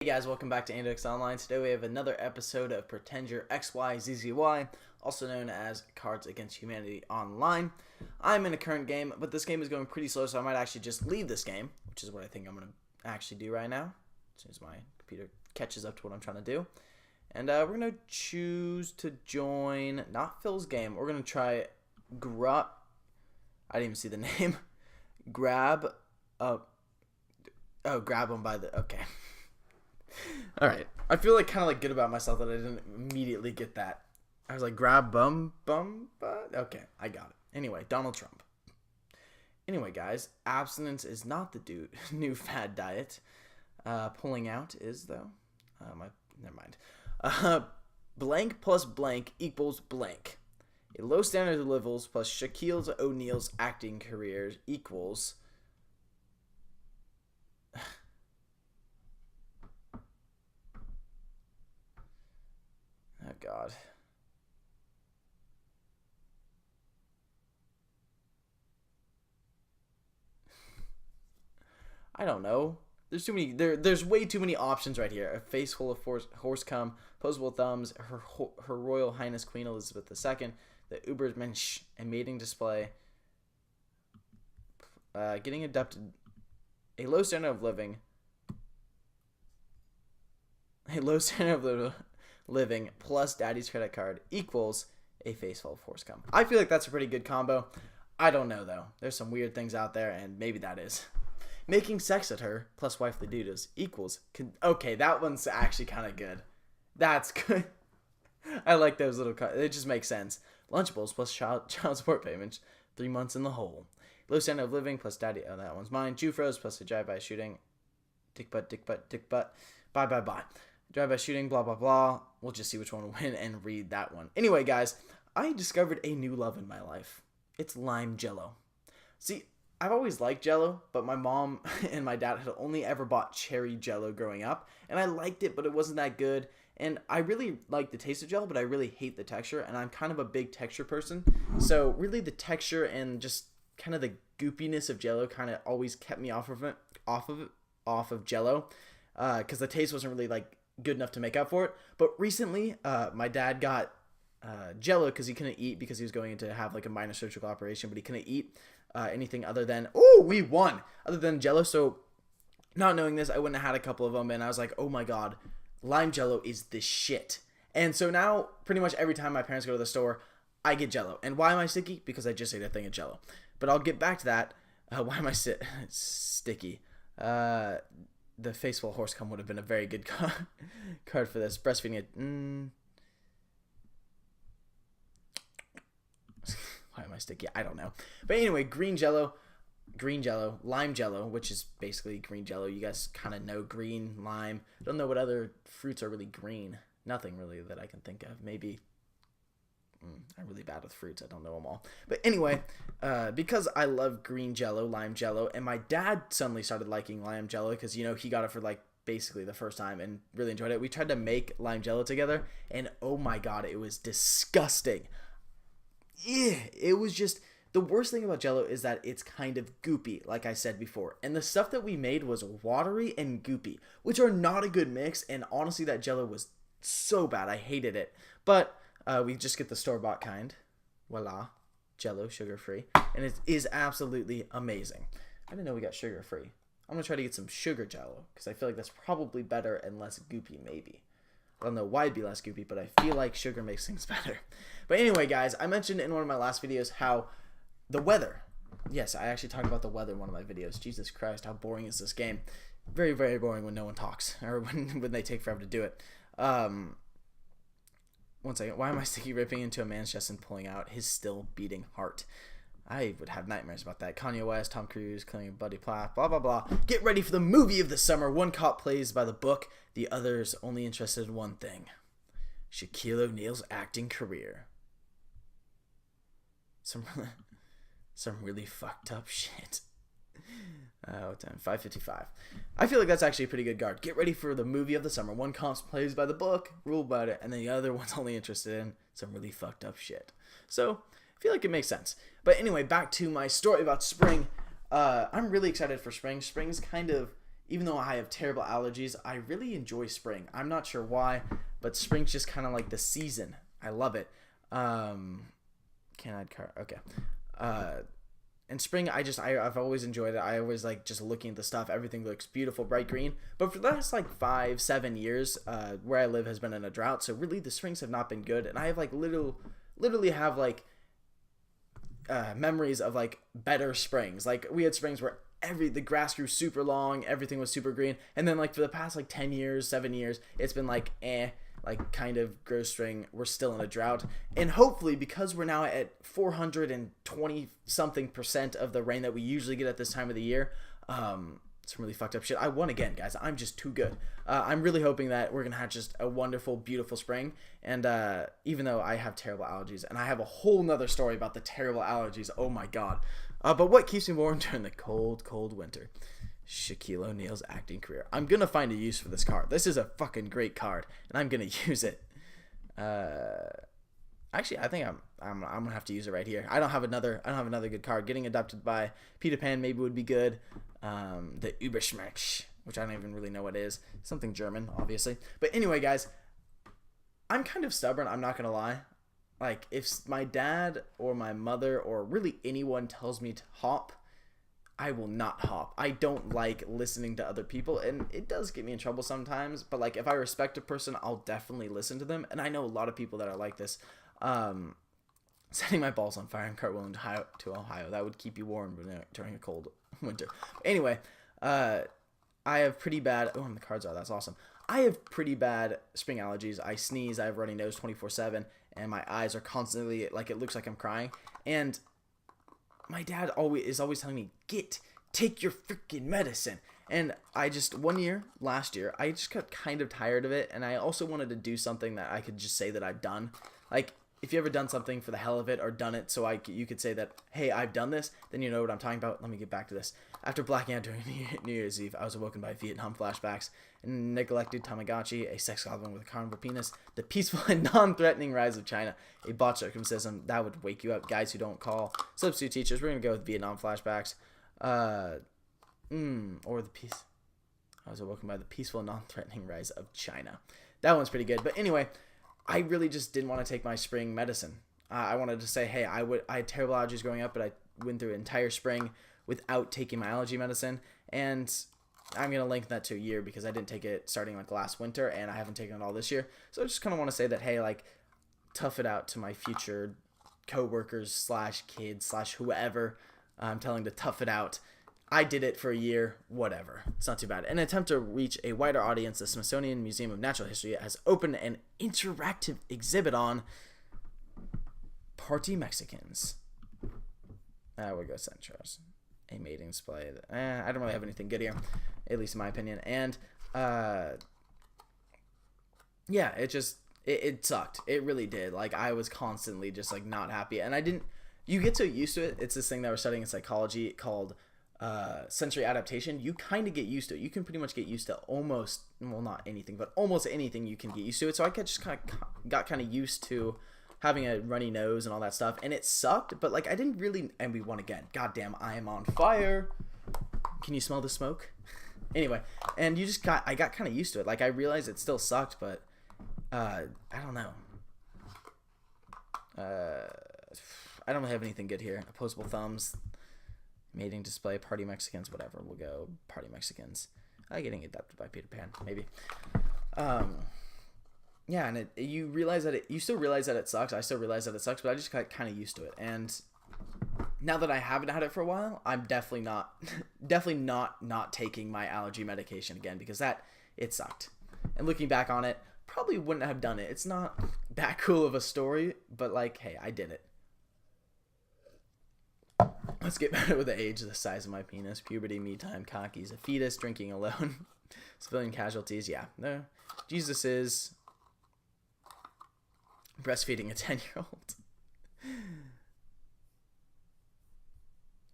Hey guys, welcome back to You're Xyzzy Online. Today we have another episode of Pretend You're XYZZY, also known as Cards Against Humanity Online. I'm in a current game, but this game is going pretty slow, so I might actually just leave this game, which is what I think I'm going to actually do right now, as soon as my computer catches up to what I'm trying to do. And we're going to choose to join, not Phil's game, we're going to try I didn't even see the name. Grab him by the, okay. Alright, I feel like kind of like good about myself that I didn't immediately get that. I was like, grab bum, okay, I got it. Anyway, Donald Trump. Anyway, guys, abstinence is not the new fad diet. Pulling out is, though. Never mind. Blank plus blank equals blank. A low standard of levels plus Shaquille O'Neal's acting career equals... Oh, God. I don't know. There's too many. There's way too many options right here. A face full of horse cum, posable thumbs, her Royal Highness Queen Elizabeth II, the Ubermensch, a mating display, getting adopted, a low standard of living, living plus daddy's credit card equals a face full of horse cum. I feel like that's a pretty good combo. I don't know, though. There's some weird things out there, and maybe that is. Making sex at her plus wifely duties equals... Okay, that one's actually kind of good. That's good. I like those little... It just makes sense. Lunchables plus child support payments. 3 months in the hole. Low standard of living plus daddy... Oh, that one's mine. Jufros plus a drive-by shooting. Dick butt. Bye. Drive-by shooting, blah, blah, blah. We'll just see which one will win and read that one. Anyway, guys, I discovered a new love in my life. It's lime Jello. See, I've always liked Jello, but my mom and my dad had only ever bought cherry Jello growing up, and I liked it, but it wasn't that good. And I really like the taste of Jello, but I really hate the texture, and I'm kind of a big texture person. So really the texture and just kind of the goopiness of Jello kind of always kept me off of Jello, because the taste wasn't really like good enough to make up for it. But recently my dad got Jello because he couldn't eat, because he was going to have like a minor surgical operation, but he couldn't eat anything other than we won other than Jello. So not knowing this, I wouldn't have had a couple of them, and I was like, oh my god, lime Jello is the shit. And so now pretty much every time my parents go to the store, I get Jello. And why am I sticky? Because I just ate a thing of Jello. But I'll get back to that. Why am I sticky? The faceful horse cum would have been a very good card for this. Breastfeeding it. Why am I sticky? I don't know. But anyway, green Jello, lime Jello, which is basically green Jello. You guys kind of know green, lime. I don't know what other fruits are really green. Nothing really that I can think of. Maybe. I'm really bad with fruits. I don't know them all. But anyway, because I love green Jello, lime Jello, and my dad suddenly started liking lime Jello because, you know, he got it for like basically the first time and really enjoyed it. We tried to make lime Jello together, and oh my god, it was disgusting. Yeah, it was just... The worst thing about Jello is that it's kind of goopy, like I said before. And the stuff that we made was watery and goopy, which are not a good mix, and honestly, that Jello was so bad. I hated it. But... we just get the store-bought kind. Voila. Jello, sugar-free. And it is absolutely amazing. I didn't know we got sugar-free. I'm going to try to get some sugar Jello, because I feel like that's probably better and less goopy, maybe. I don't know why it'd be less goopy, but I feel like sugar makes things better. But anyway, guys, I mentioned in one of my last videos how the weather... Yes, I actually talked about the weather in one of my videos. Jesus Christ, how boring is this game? Very, very boring when no one talks, or when they take forever to do it. One second. Why am I sticky ripping into a man's chest and pulling out his still beating heart? I would have nightmares about that. Kanye West, Tom Cruise, killing Buddy Platt, blah, blah, blah. Get ready for the movie of the summer. One cop plays by the book. The other's only interested in one thing. Shaquille O'Neal's acting career. Some really fucked up shit. What time? 5:55. I feel like that's actually a pretty good guard. Get ready for the movie of the summer. One comp plays by the book, rule about it, and then the other one's only interested in some really fucked up shit. So, I feel like it makes sense. But anyway, back to my story about spring. I'm really excited for spring. Spring's kind of even though I have terrible allergies, I really enjoy spring. I'm not sure why, but spring's just kind of like the season. I love it. Can I add car? Okay. And spring, I've always enjoyed it. I always like just looking at the stuff. Everything looks beautiful, bright green. But for the last like 5-7 years, where I live has been in a drought. So really, the springs have not been good. And I have like literally have like memories of like better springs. Like we had springs where the grass grew super long, everything was super green. And then like for the past like 10 years, 7 years, it's been like like kind of gross spring. We're still in a drought, and hopefully because we're now at 420 something% of the rain that we usually get at this time of the year, some really fucked up shit. I won again, guys. I'm just too good. I'm really hoping that we're gonna have just a wonderful, beautiful spring. And even though I have terrible allergies, and I have a whole nother story about the terrible allergies, oh my god. But what keeps me warm during the cold winter? Shaquille O'Neal's acting career. I'm gonna find a use for this card. This is a fucking great card, and I'm gonna use it. Actually, I think I'm gonna have to use it right here. I don't have another good card. Getting adopted by Peter Pan maybe would be good. The Überschmerz, which I don't even really know what it is. Something German, obviously. But anyway, guys, I'm kind of stubborn. I'm not gonna lie. Like if my dad or my mother or really anyone tells me to hop, I will not hop. I don't like listening to other people, and it does get me in trouble sometimes, but like if I respect a person, I'll definitely listen to them. And I know a lot of people that are like this. Setting my balls on fire and cartwheeling to Ohio, that would keep you warm during a cold winter. Anyway, I have pretty bad, and the cards are, that's awesome. I have pretty bad spring allergies. I sneeze, I have runny nose 24/7, and my eyes are constantly, like it looks like I'm crying. And my dad is always telling me, take your freaking medicine. And last year, I just got kind of tired of it. And I also wanted to do something that I could just say that I've done. Like, if you ever done something for the hell of it or done it so you could say that, hey, I've done this, then you know what I'm talking about. Let me get back to this. After blacking out during New Year's Eve, I was awoken by Vietnam flashbacks, a neglected Tamagotchi, a sex goblin with a carnival penis, the peaceful and non-threatening rise of China, a botched circumcision that would wake you up. Guys who don't call substitute teachers, we're going to go with Vietnam flashbacks. Or the peace. I was awoken by the peaceful and non-threatening rise of China. That one's pretty good. But anyway, I really just didn't want to take my spring medicine. I wanted to say, hey, I had terrible allergies growing up, but I went through an entire spring without taking my allergy medicine. And I'm going to link that to a year because I didn't take it starting like last winter, and I haven't taken it all this year. So I just kind of want to say that, hey, like, tough it out to my future co-workers / kids / whoever I'm telling to tough it out. I did it for a year, whatever. It's not too bad. In an attempt to reach a wider audience, the Smithsonian Museum of Natural History has opened an interactive exhibit on Party Mexicans. I would go Centros. A mating display. I don't really have anything good here, at least in my opinion. And, yeah, it sucked. It really did. Like, I was constantly just, like, not happy. And you get so used to it. It's this thing that we're studying in psychology called sensory adaptation. You kind of get used to it. You can pretty much get used to almost not anything, but almost anything you can get used to it. So I just got kind of used to having a runny nose and all that stuff, and it sucked, but like I didn't really, and we won again. Goddamn, I am on fire. Can you smell the smoke? Anyway, and I got kind of used to it. Like I realized it still sucked, but I don't know. I don't really have anything good here. Opposable thumbs. Mating display, Party Mexicans, whatever. We'll go Party Mexicans. Getting adopted by Peter Pan, maybe. Yeah, and you still realize that it sucks. I still realize that it sucks, but I just got kind of used to it. And now that I haven't had it for a while, I'm definitely not taking my allergy medication again because it sucked. And looking back on it, probably wouldn't have done it. It's not that cool of a story, but like, hey, I did it. Let's get better with the age, the size of my penis, puberty, me time, cockies, a fetus, drinking alone, civilian casualties. Yeah, no. Jesus is breastfeeding a 10-year-old.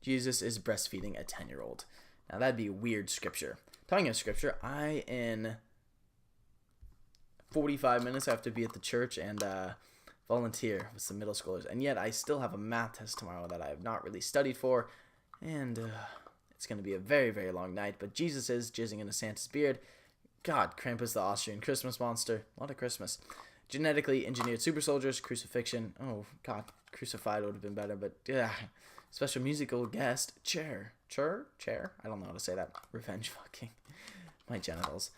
Jesus is breastfeeding a 10-year-old. Now that'd be weird scripture. Talking of scripture, in 45 minutes I have to be at the church and volunteer with some middle schoolers, and yet I still have a math test tomorrow that I have not really studied for, and It's going to be a very, very long night, but Jesus is jizzing into Santa's beard. God, Krampus the Austrian Christmas monster. A lot of Christmas. Genetically engineered super soldiers, crucifixion. Oh, God, crucified would have been better, but yeah. Special musical guest, chair. I don't know how to say that. Revenge fucking. My genitals.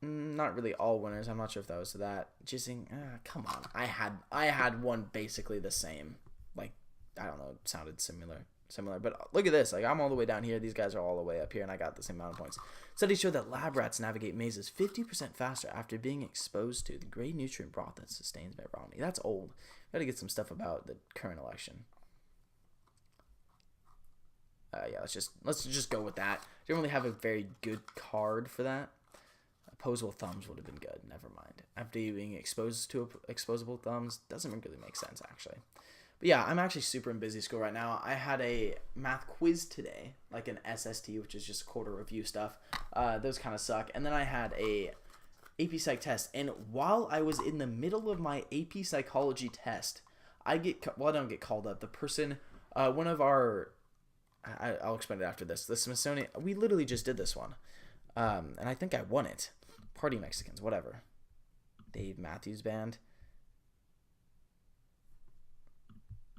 Not really all winners. I'm not sure if that was that. Jizzing. Come on. I had one basically the same. Like, I don't know. It sounded similar. But look at this. Like, I'm all the way down here. These guys are all the way up here, and I got the same amount of points. Studies show that lab rats navigate mazes 50% faster after being exposed to the gray nutrient broth that sustains virality. That's old. Got to get some stuff about the current election. Yeah, let's just go with that. Didn't really have a very good card for that. Opposable thumbs would have been good. Never mind. After being exposed to exposable thumbs, doesn't really make sense actually. But yeah, I'm actually super in busy school right now. I had a math quiz today, like an SST, which is just quarter review stuff. Those kind of suck. And then I had a AP Psych test. And while I was in the middle of my AP Psychology test, I don't get called up. The person, one of our, I'll explain it after this. The Smithsonian, we literally just did this one. And I think I won it. Party Mexicans, whatever. Dave Matthews Band.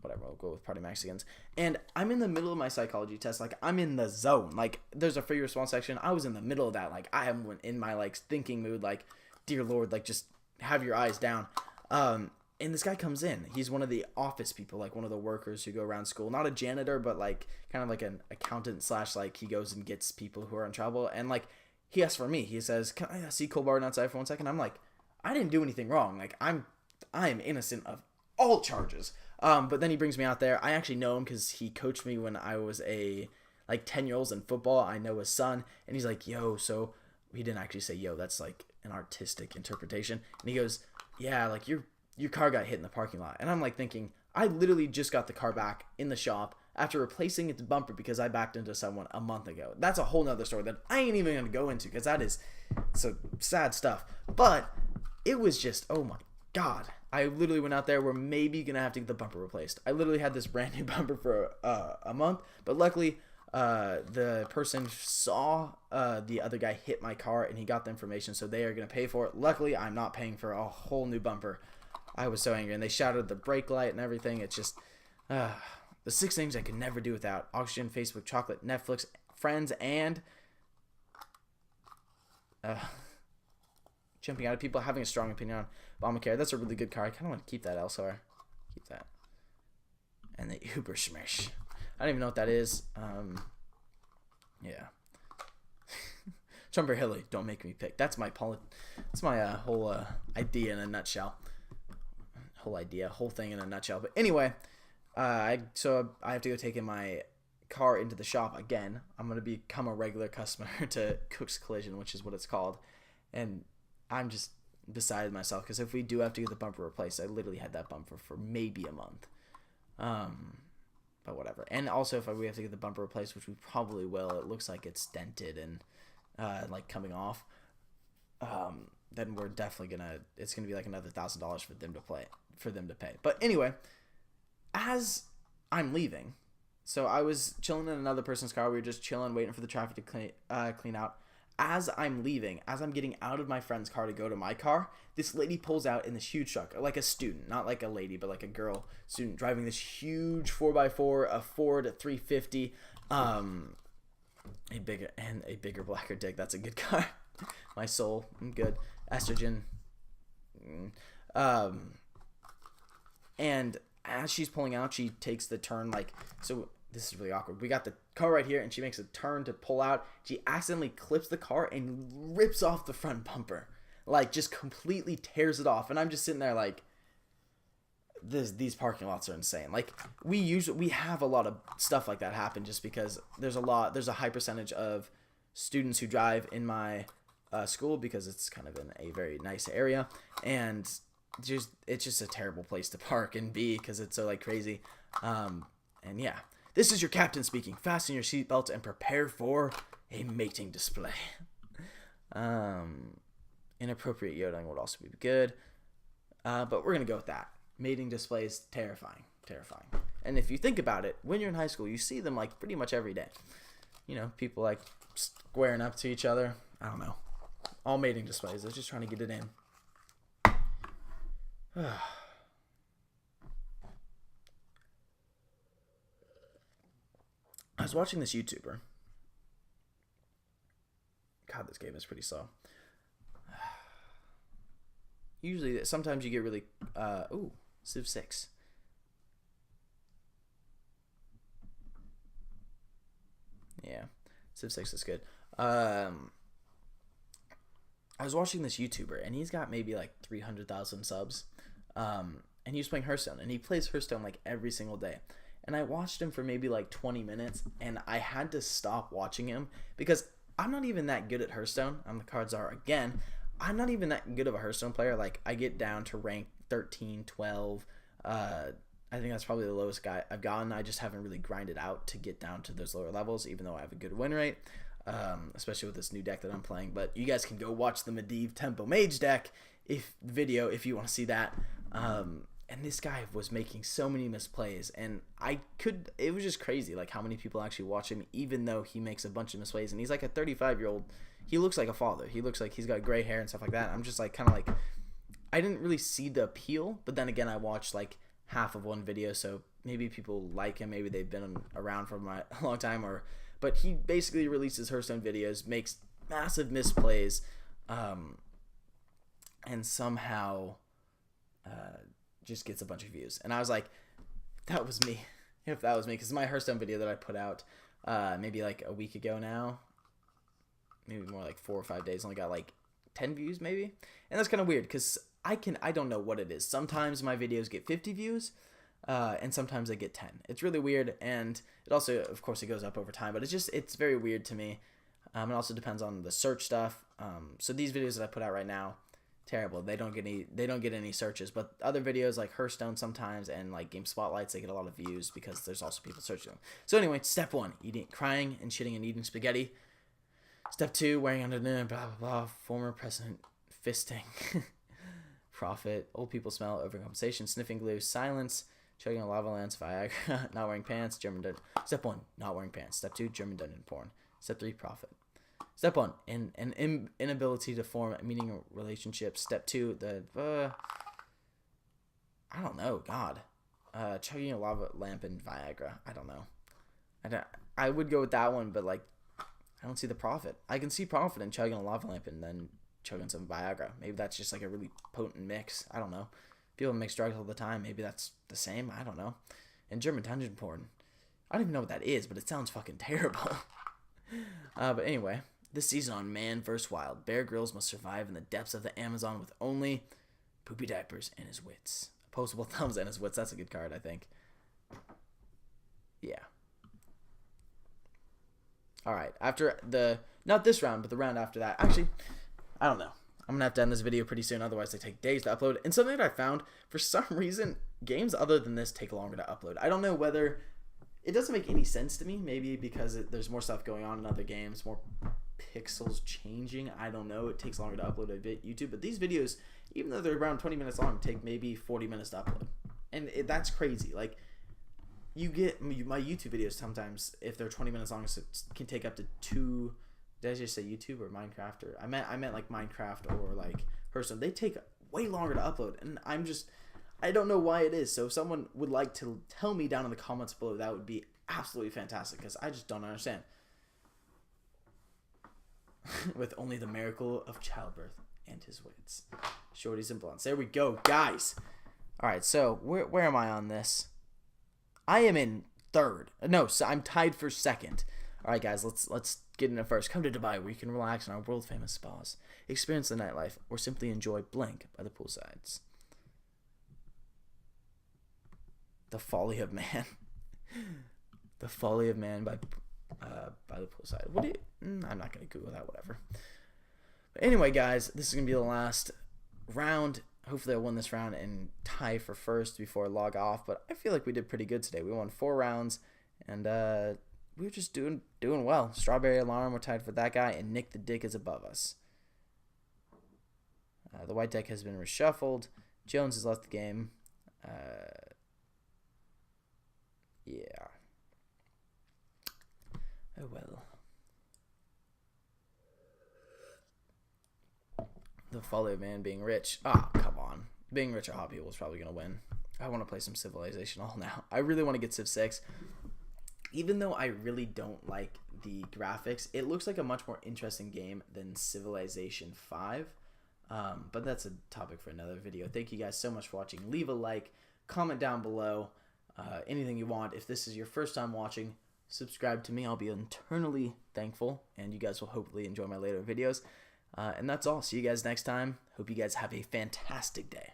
Whatever, I'll go with Party Mexicans. And I'm in the middle of my psychology test. Like, I'm in the zone. Like, there's a free response section. I was in the middle of that. Like, I am in my, like, thinking mood. Like, dear Lord, like, just have your eyes down. And this guy comes in. He's one of the office people, like, one of the workers who go around school. Not a janitor, but, like, kind of like an accountant / like, he goes and gets people who are in trouble. And, like, he asks for me. He says, "Can I see Cole Barton outside for 1 second?" I'm like, I didn't do anything wrong. Like, I'm innocent of all charges. But then he brings me out there. I actually know him because he coached me when I was 10-year-old in football. I know his son. And he's like, yo, so he didn't actually say yo. That's like an artistic interpretation. And he goes, yeah, like your car got hit in the parking lot. And I'm like thinking, I literally just got the car back in the shop after replacing its bumper because I backed into someone a month ago. That's a whole nother story that I ain't even going to go into because that is so sad stuff. But it was just, oh my God. I literally went out there. We're maybe going to have to get the bumper replaced. I literally had this brand new bumper for a month. But luckily, the person saw the other guy hit my car and he got the information. So they are going to pay for it. Luckily, I'm not paying for a whole new bumper. I was so angry. And they shouted the brake light and everything. It's just the 6 things I could never do without: oxygen, Facebook, chocolate, Netflix, friends, and jumping out of people, having a strong opinion on Obamacare. That's a really good car. I kind of want to keep that elsewhere. Keep that. And the Uber Smash. I don't even know what that is. Yeah. Trumper Hillary, don't make me pick. That's my whole idea in a nutshell. Whole thing in a nutshell. But anyway, so I have to go take in my car into the shop again. I'm going to become a regular customer to Cook's Collision, which is what it's called. And I'm just beside myself because if we do have to get the bumper replaced, I literally had that bumper for maybe a month. But whatever. And also, if we have to get the bumper replaced, which we probably will, it looks like it's dented and like coming off. Then we're definitely it's gonna be like another $1,000 for them to pay. But anyway, as I'm leaving, so I was chilling in another person's car. We were just chilling, waiting for the traffic to clean out. As I'm leaving, as I'm getting out of my friend's car to go to my car, this lady pulls out in this huge truck, like a student, not like a lady, but like a girl student, driving this huge 4x4, a Ford 350, a bigger, blacker dick. That's a good car. My soul, I'm good. Estrogen. And as she's pulling out, she takes the turn, like, so this is really awkward. We got the car right here, and she makes a turn to pull out. She accidentally clips the car and rips off the front bumper. Like, just completely tears it off. And I'm just sitting there like, these parking lots are insane. Like, we have a lot of stuff like that happen just because there's a high percentage of students who drive in my school because it's kind of in a very nice area. And it's just a terrible place to park and be because it's so, like, crazy. And yeah. This is your captain speaking. Fasten your seatbelts and prepare for a mating display. Inappropriate yodeling would also be good. But we're going to go with that. Mating display is terrifying. And if you think about it, when you're in high school, you see them like pretty much every day. You know, people like squaring up to each other. I don't know. All mating displays. They're just trying to get it in. I was watching this YouTuber. God, this game is pretty slow. Usually, sometimes you get really... ooh, Civ 6. Yeah, Civ 6 is good. I was watching this YouTuber, and he's got maybe like 300,000 subs. And he was playing Hearthstone, and he plays Hearthstone like every single day. And I watched him for maybe like 20 minutes, and I had to stop watching him because I'm not even that good at Hearthstone. The cards are again. I'm not even that good of a Hearthstone player. Like, I get down to rank 13, 12. I think that's probably the lowest guy I've gotten. I just haven't really grinded out to get down to those lower levels, even though I have a good win rate, especially with this new deck that I'm playing. But you guys can go watch the Medivh Tempo Mage deck if you want to see that. And this guy was making so many misplays, and it was just crazy, like, how many people actually watch him, even though he makes a bunch of misplays. And he's like a 35-year-old. He looks like a father. He looks like he's got gray hair and stuff like that. I'm just like, kind of like, I didn't really see the appeal, but then again, I watched like half of one video, so maybe people like him, maybe they've been around for a long time, but he basically releases Hearthstone videos, makes massive misplays, and somehow just gets a bunch of views. And I was like, that was me. If that was me, because my Hearthstone video that I put out maybe like a week ago now, maybe more like 4 or 5 days, only got like 10 views maybe. And that's kind of weird because I don't know what it is. Sometimes my videos get 50 views and sometimes they get 10. It's really weird, and it also, of course, it goes up over time, but it's very weird to me. It also depends on the search stuff. So these videos that I put out right now, terrible. They don't get any searches, but other videos like Hearthstone sometimes and like Game Spotlights, they get a lot of views because there's also people searching them. So anyway, step 1, crying and shitting and eating spaghetti. Step 2, wearing under blah blah blah, former president fisting. Profit, old people smell, overcompensation, sniffing glue, silence, chugging a lava lance, Viagra, not wearing pants, German dungeon. Step 1, not wearing pants. Step 2, German dungeon porn. Step 3, profit. Step 1, an inability to form a meaningful relationship. Step 2, I don't know, God. Chugging a lava lamp and Viagra. I don't know. I would go with that one, but like, I don't see the profit. I can see profit in chugging a lava lamp and then chugging some Viagra. Maybe that's just like a really potent mix. I don't know. People mix drugs all the time. Maybe that's the same. I don't know. And German dungeon porn. I don't even know what that is, but it sounds fucking terrible. But anyway, this season on Man vs. Wild, Bear Grylls must survive in the depths of the Amazon with only poopy diapers and his wits. Opposable thumbs and his wits. That's a good card, I think. Yeah. Alright, after not this round, but the round after that. Actually, I don't know. I'm going to have to end this video pretty soon, otherwise they take days to upload. And something that I found, for some reason, games other than this take longer to upload. I don't know whether... It doesn't make any sense to me, maybe because there's more stuff going on in other games, more pixels changing. I don't know. It takes longer to upload a YouTube. But these videos, even though they're around 20 minutes long, take maybe 40 minutes to upload. And that's crazy. Like, you get my YouTube videos sometimes, if they're 20 minutes long, so it can take up to 2... Did I just say YouTube or Minecraft? Or I meant like Minecraft or like Hearthstone. They take way longer to upload, and I don't know why it is. So if someone would like to tell me down in the comments below, that would be absolutely fantastic, because I just don't understand. With only the miracle of childbirth and his wits. Shorties and blondes. There we go, guys. All right, so where am I on this? I am in third. No, so I'm tied for second. All right, guys, let's get into first. Come to Dubai, where you can relax in our world-famous spas, experience the nightlife, or simply enjoy blank by the poolsides. The Folly of Man. The Folly of Man by the poolside. What do you... I'm not going to Google that, whatever. But anyway, guys, this is going to be the last round. Hopefully I won this round and tie for first before I log off, but I feel like we did pretty good today. We won 4 rounds, and we were just doing well. Strawberry Alarm, we're tied for that guy, and Nick the Dick is above us. The white deck has been reshuffled. Jones has left the game. Yeah. Oh well. The follow man being rich. Ah, oh, come on. Being rich or hot people is probably going to win. I want to play some Civilization all now. I really want to get Civ 6. Even though I really don't like the graphics, it looks like a much more interesting game than Civilization 5. But that's a topic for another video. Thank you guys so much for watching. Leave a like, comment down below, anything you want. If this is your first time watching, subscribe to me. I'll be eternally thankful, and you guys will hopefully enjoy my later videos. And that's all. See you guys next time. Hope you guys have a fantastic day.